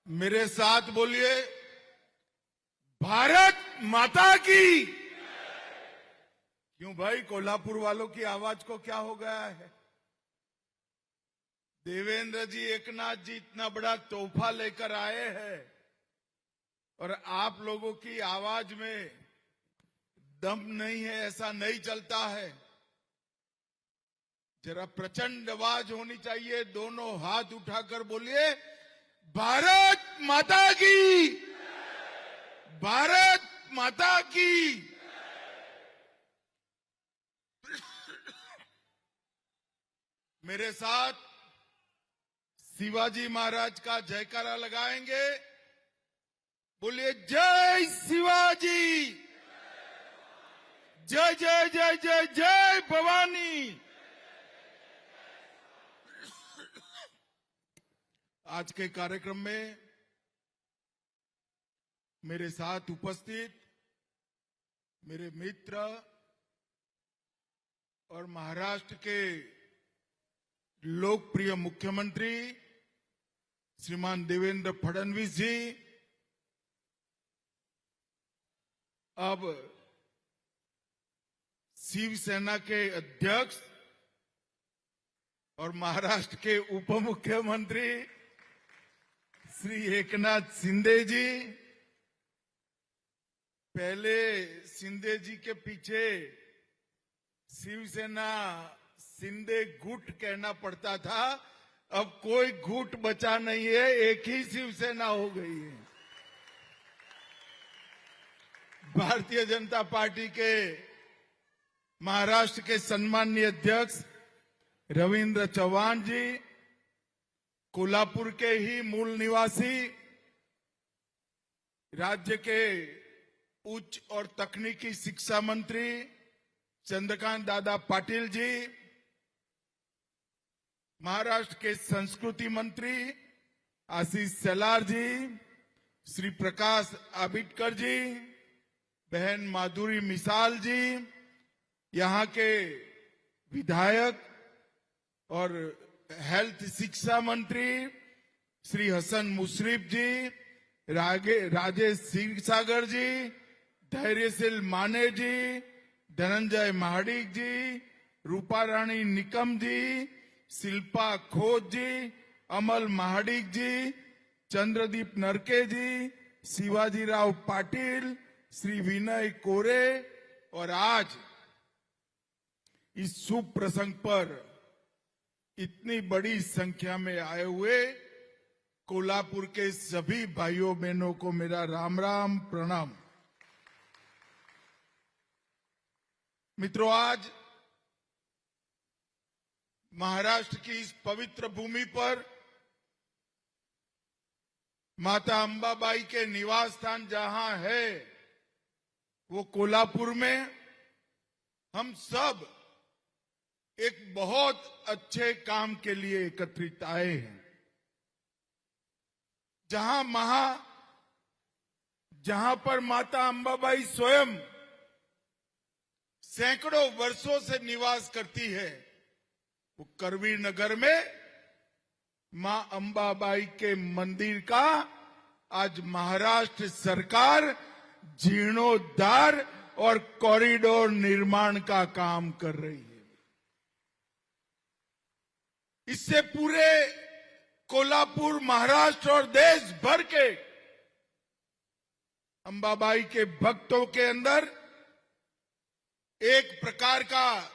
मेरे साथ बोलिए, भारत माता की। क्यों भाई, कोल्हापुर वालों की आवाज को क्या हो गया है? देवेंद्र जी, एकनाथ जी इतना बड़ा तोहफा लेकर आए हैं और आप लोगों की आवाज में दम नहीं है, ऐसा नहीं चलता है। जरा प्रचंड आवाज होनी चाहिए। दोनों हाथ उठाकर बोलिए, भारत माता की, भारत माता की। मेरे साथ शिवाजी महाराज का जयकारा लगाएंगे। बोलिए, जय शिवाजी, जय जय जय जय जय भवानी। आज के कार्यक्रम में मेरे साथ उपस्थित मेरे मित्र और महाराष्ट्र के लोकप्रिय मुख्यमंत्री श्रीमान देवेंद्र फडणवीस जी, अब शिवसेना के अध्यक्ष और महाराष्ट्र के उप मुख्यमंत्री श्री एकनाथ शिंदे जी। पहले शिंदे जी के पीछे शिवसेना शिंदे गुट कहना पड़ता था, अब कोई गुट बचा नहीं है, एक ही शिवसेना हो गई है। भारतीय जनता पार्टी के महाराष्ट्र के सम्माननीय अध्यक्ष रविंद्र चौहान जी, कोल्हापुर के ही मूल निवासी, राज्य के उच्च और तकनीकी शिक्षा मंत्री चंद्रकांत दादा पाटिल जी, महाराष्ट्र के संस्कृति मंत्री आशीष शेलार जी, श्री प्रकाश आंबेडकर जी, बहन माधुरी मिसाल जी, यहाँ के विधायक और हेल्थ शिक्षा मंत्री श्री हसन मुशर्रफ जी, राजेश क्षीरसागर जी, धैर्यशील माने जी, धनंजय महाडिक जी, रूपा रानी निकम जी, शिल्पा खोज जी, अमल महाडिक जी, चंद्रदीप नरके जी, शिवाजी राव पाटिल, श्री विनय कोरे। और आज इस शुभ प्रसंग पर इतनी बड़ी संख्या में आए हुए कोल्हापुर के सभी भाइयों बहनों को मेरा राम राम प्रणाम। मित्रों, आज महाराष्ट्र की इस पवित्र भूमि पर माता अंबाबाई के निवास स्थान जहां है, वो कोल्हापुर में हम सब एक बहुत अच्छे काम के लिए एकत्रित आए हैं। जहां पर माता अंबाबाई स्वयं सैकड़ों वर्षों से निवास करती है, वो करवीर नगर में मां अंबाबाई के मंदिर का आज महाराष्ट्र सरकार जीर्णोद्धार और कॉरिडोर निर्माण का काम कर रही है। इससे पूरे कोल्हापुर, महाराष्ट्र और देश भर के अंबाबाई के भक्तों के अंदर एक प्रकार का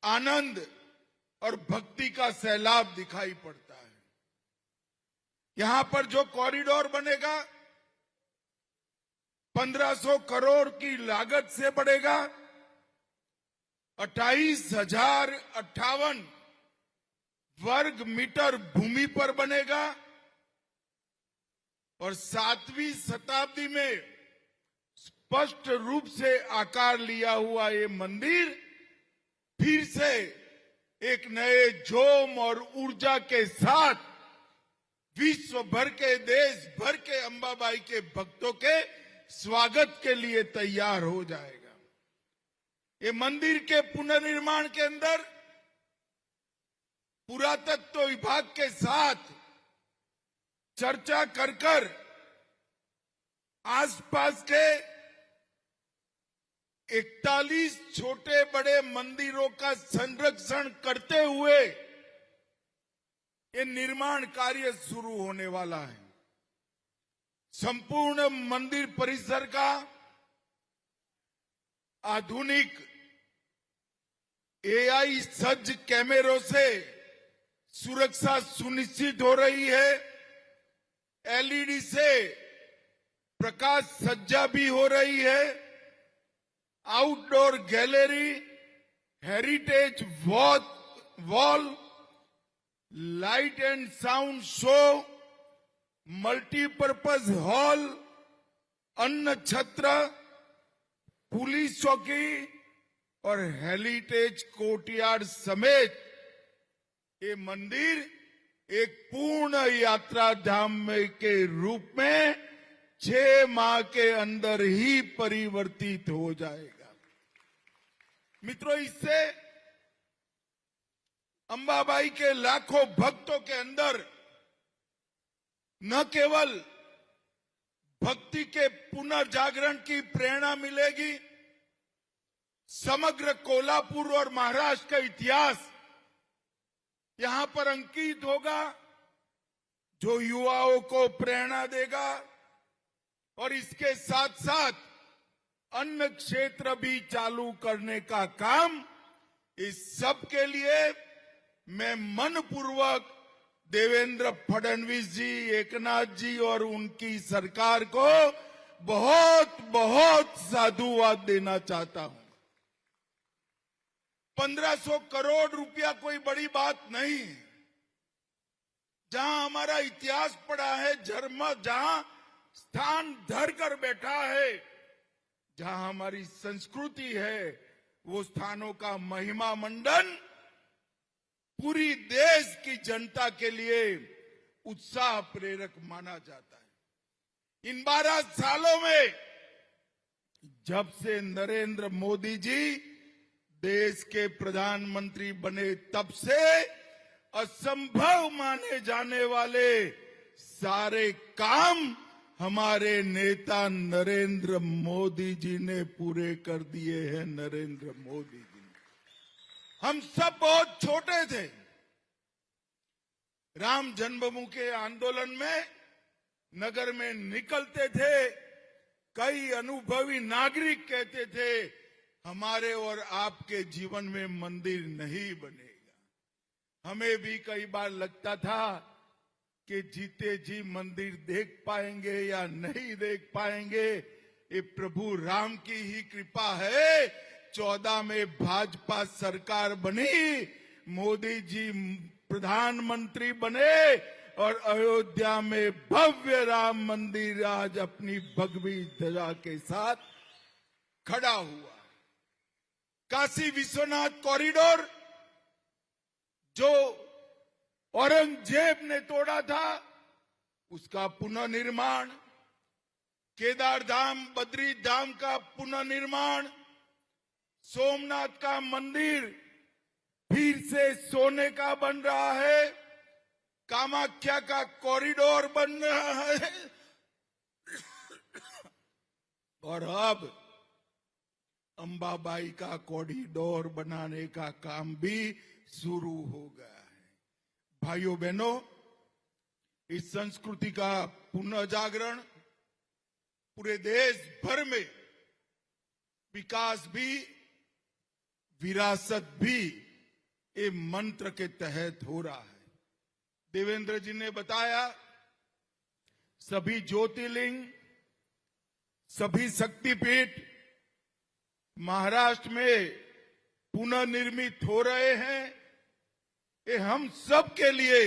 आनंद और भक्ति का सैलाब दिखाई पड़ता है। यहां पर जो कॉरिडोर बनेगा 1500 करोड़ की लागत से बढ़ेगा, 28,058 वर्ग मीटर भूमि पर बनेगा और 7वीं शताब्दी में स्पष्ट रूप से आकार लिया हुआ ये मंदिर फिर से एक नए जोम और ऊर्जा के साथ विश्व भर के, देश भर के अंबाबाई के भक्तों के स्वागत के लिए तैयार हो जाएगा। ये मंदिर के पुनर्निर्माण के अंदर पुरातत्व विभाग के साथ चर्चा कर आसपास के 41 छोटे बड़े मंदिरों का संरक्षण करते हुए ये निर्माण कार्य शुरू होने वाला है। संपूर्ण मंदिर परिसर का आधुनिक एआई सज्ज कैमरों से सुरक्षा सुनिश्चित हो रही है। एलईडी से प्रकाश सज्जा भी हो रही है। Outdoor gallery, heritage wall, light and sound show, multipurpose hall, अन्न छत्र, पुलिस चौकी और हेरिटेज कोर्टयार्ड समेत ये मंदिर एक पूर्ण यात्रा धाम के रूप में 6 माह के अंदर ही परिवर्तित हो जाएगा। मित्रों, इससे अंबाबाई के लाखों भक्तों के अंदर न केवल भक्ति के पुनर्जागरण की प्रेरणा मिलेगी, समग्र कोल्हापुर और महाराष्ट्र का इतिहास यहां पर अंकित होगा, जो युवाओं को प्रेरणा देगा। और इसके साथ साथ अन्य क्षेत्र भी चालू करने का काम, इस सब के लिए मैं मनपूर्वक देवेंद्र फडणवीस जी, एकनाथ जी और उनकी सरकार को बहुत बहुत साधुवाद देना चाहता हूं। 1500 करोड़ रुपया कोई बड़ी बात नहीं है। जहां हमारा इतिहास पड़ा है, जहां स्थान धर कर बैठा है, जहां हमारी संस्कृति है, वो स्थानों का महिमा मंडन पूरी देश की जनता के लिए उत्साह प्रेरक माना जाता है। इन 12 सालों में जब से नरेंद्र मोदी जी देश के प्रधानमंत्री बने, तब से असंभव माने जाने वाले सारे काम हमारे नेता नरेंद्र मोदी जी ने पूरे कर दिए हैं। नरेंद्र मोदी जी ने, हम सब बहुत छोटे थे। राम जन्मभूमि के आंदोलन में नगर में निकलते थे, कई अनुभवी नागरिक कहते थे हमारे और आपके जीवन में मंदिर नहीं बनेगा। हमें भी कई बार लगता था कि जीते जी मंदिर देख पाएंगे या नहीं देख पाएंगे। ये प्रभु राम की ही कृपा है। 14 में भाजपा सरकार बनी, मोदी जी प्रधानमंत्री बने और अयोध्या में भव्य राम मंदिर आज अपनी भगवी ध्वजा के साथ खड़ा हुआ। काशी विश्वनाथ कॉरिडोर जो औरंगजेब ने तोड़ा था, उसका पुनर्निर्माण, केदार धाम, बद्री धाम का पुनर्निर्माण, सोमनाथ का मंदिर फिर से सोने का बन रहा है, कामाख्या का कॉरिडोर बन रहा है और अब अंबाबाई का कॉरिडोर बनाने का काम भी शुरू हो गया है। भाइयों बहनों, इस संस्कृति का पुनर्जागरण पूरे देश भर में विकास भी विरासत भी ये मंत्र के तहत हो रहा है। देवेंद्र जी ने बताया, सभी ज्योतिर्लिंग, सभी शक्तिपीठ महाराष्ट्र में पुनर्निर्मित हो रहे हैं। ये हम सब के लिए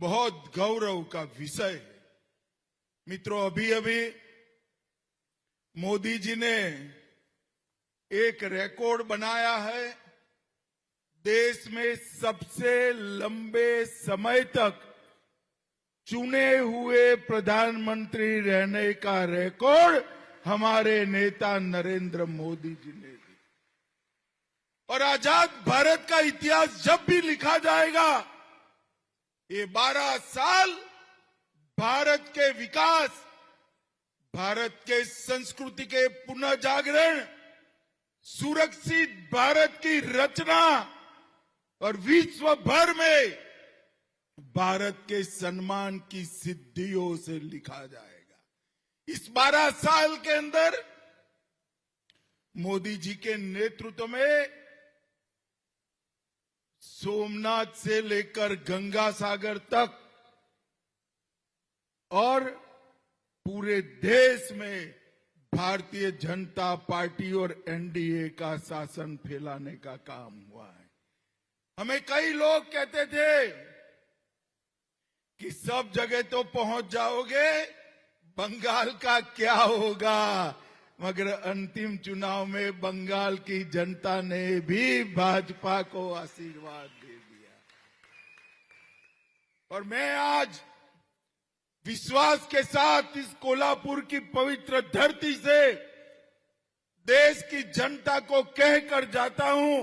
बहुत गौरव का विषय है। मित्रों, अभी अभी मोदी जी ने एक रिकॉर्ड बनाया है। देश में सबसे लंबे समय तक चुने हुए प्रधानमंत्री रहने का रिकॉर्ड हमारे नेता नरेंद्र मोदी जी ने दी। और आजाद भारत का इतिहास जब भी लिखा जाएगा, ये 12 साल भारत के विकास, भारत के संस्कृति के पुनः जागरण, सुरक्षित भारत की रचना और विश्व भर में भारत के सम्मान की सिद्धियों से लिखा जाएगा। इस 12 साल के अंदर मोदी जी के नेतृत्व में सोमनाथ से लेकर गंगा सागर तक और पूरे देश में भारतीय जनता पार्टी और एनडीए का शासन फैलाने का काम हुआ है। हमें कई लोग कहते थे कि सब जगह तो पहुंच जाओगे, बंगाल का क्या होगा, मगर अंतिम चुनाव में बंगाल की जनता ने भी भाजपा को आशीर्वाद दे दिया। और मैं आज विश्वास के साथ इस कोल्हापुर की पवित्र धरती से देश की जनता को कहकर जाता हूं,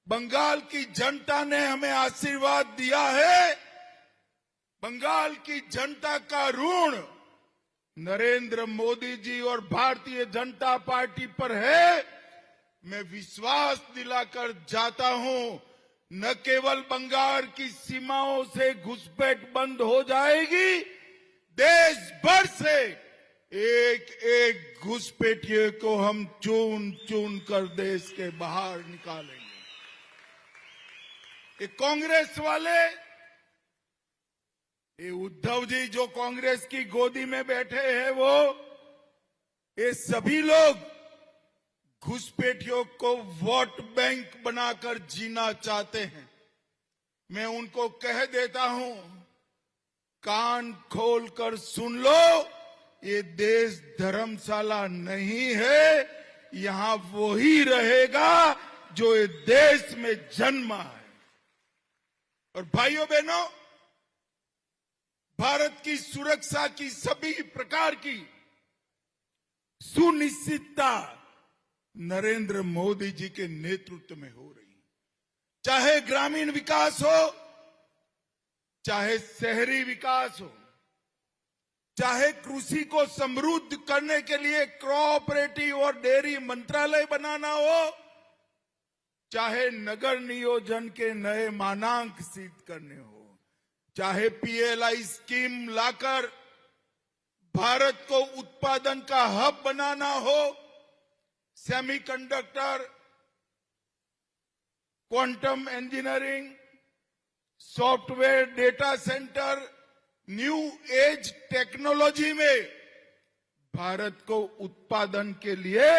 बंगाल की जनता ने हमें आशीर्वाद दिया है। बंगाल की जनता का ऋण नरेंद्र मोदी जी और भारतीय जनता पार्टी पर है। मैं विश्वास दिलाकर जाता हूं, न केवल बंगाल की सीमाओं से घुसपैठ बंद हो जाएगी, देश भर से एक एक घुसपैठिए को हम चुन चुन कर देश के बाहर निकालेंगे। ये कांग्रेस वाले, ये उद्धव जी जो कांग्रेस की गोदी में बैठे हैं, ये सभी लोग घुसपैठियों को वोट बैंक बनाकर जीना चाहते हैं। मैं उनको कह देता हूं, कान खोलकर सुन लो, ये देश धर्मशाला नहीं है, यहां वो ही रहेगा जो ये देश में जन्मा है। और भाइयों बहनों, भारत की सुरक्षा की सभी प्रकार की सुनिश्चितता नरेंद्र मोदी जी के नेतृत्व में हो रही है। चाहे ग्रामीण विकास हो, चाहे शहरी विकास हो, चाहे कृषि को समृद्ध करने के लिए कोऑपरेटिव और डेयरी मंत्रालय बनाना हो, चाहे नगर नियोजन के नए मानांक सिद्ध करने हो, चाहे पीएलआई स्कीम लाकर भारत को उत्पादन का हब बनाना हो, semiconductor, quantum engineering, software, data centre, new age technology में भारत को उत्पादन के लिए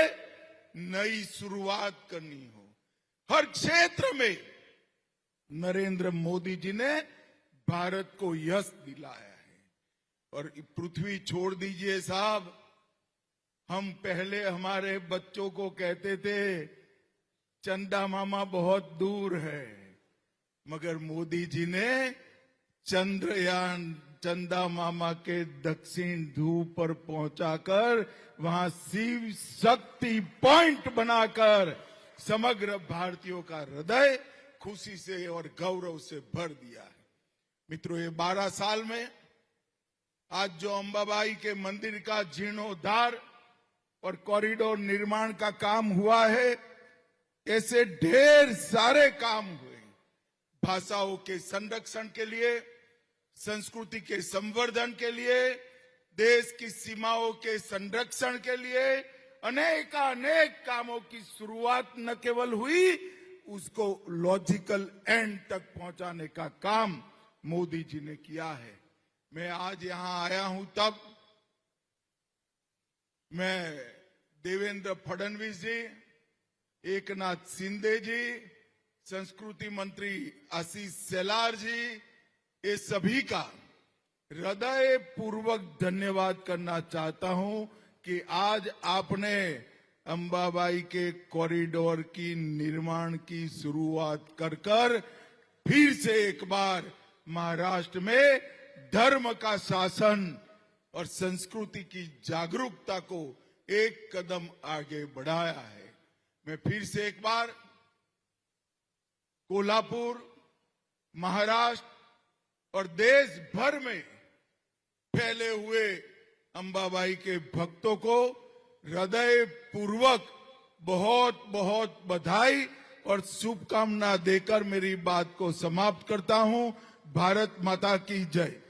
नई शुरुआत करनी हो, हर क्षेत्र में नरेंद्र मोदी जी ने भारत को यश दिलाया है। और पृथ्वी छोड़ दीजिए साहब, हम पहले हमारे बच्चों को कहते थे चंदा मामा बहुत दूर है, मगर मोदी जी ने चंद्रयान चंदा मामा के दक्षिण ध्रुव पर पहुंचाकर वहां शिव शक्ति पॉइंट बनाकर समग्र भारतीयों का हृदय खुशी से और गौरव से भर दिया है। मित्रों, ये 12 साल में आज जो अंबाबाई के मंदिर का जीर्णोद्धार और कॉरिडोर निर्माण का काम हुआ है, ऐसे ढेर सारे काम हुए। भाषाओं के संरक्षण के लिए, संस्कृति के संवर्धन के लिए, देश की सीमाओं के संरक्षण के लिए अनेक कामों की शुरुआत न केवल हुई, उसको लॉजिकल एंड तक पहुंचाने का काम मोदी जी ने किया है। मैं आज यहां आया हूं तब मैं देवेंद्र फडणवीस जी, एकनाथ शिंदे जी, संस्कृति मंत्री आशीष शेलार जी, ये सभी का हृदय पूर्वक धन्यवाद करना चाहता हूं कि आज आपने अंबाबाई के कॉरिडोर की निर्माण की शुरुआत कर फिर से एक बार महाराष्ट्र में धर्म का शासन और संस्कृति की जागरूकता को एक कदम आगे बढ़ाया है। मैं फिर से एक बार कोल्हापुर, महाराष्ट्र और देश भर में फैले हुए अंबाबाई के भक्तों को हृदय पूर्वक बहुत बहुत बधाई और शुभकामना देकर मेरी बात को समाप्त करता हूं। भारत माता की जय।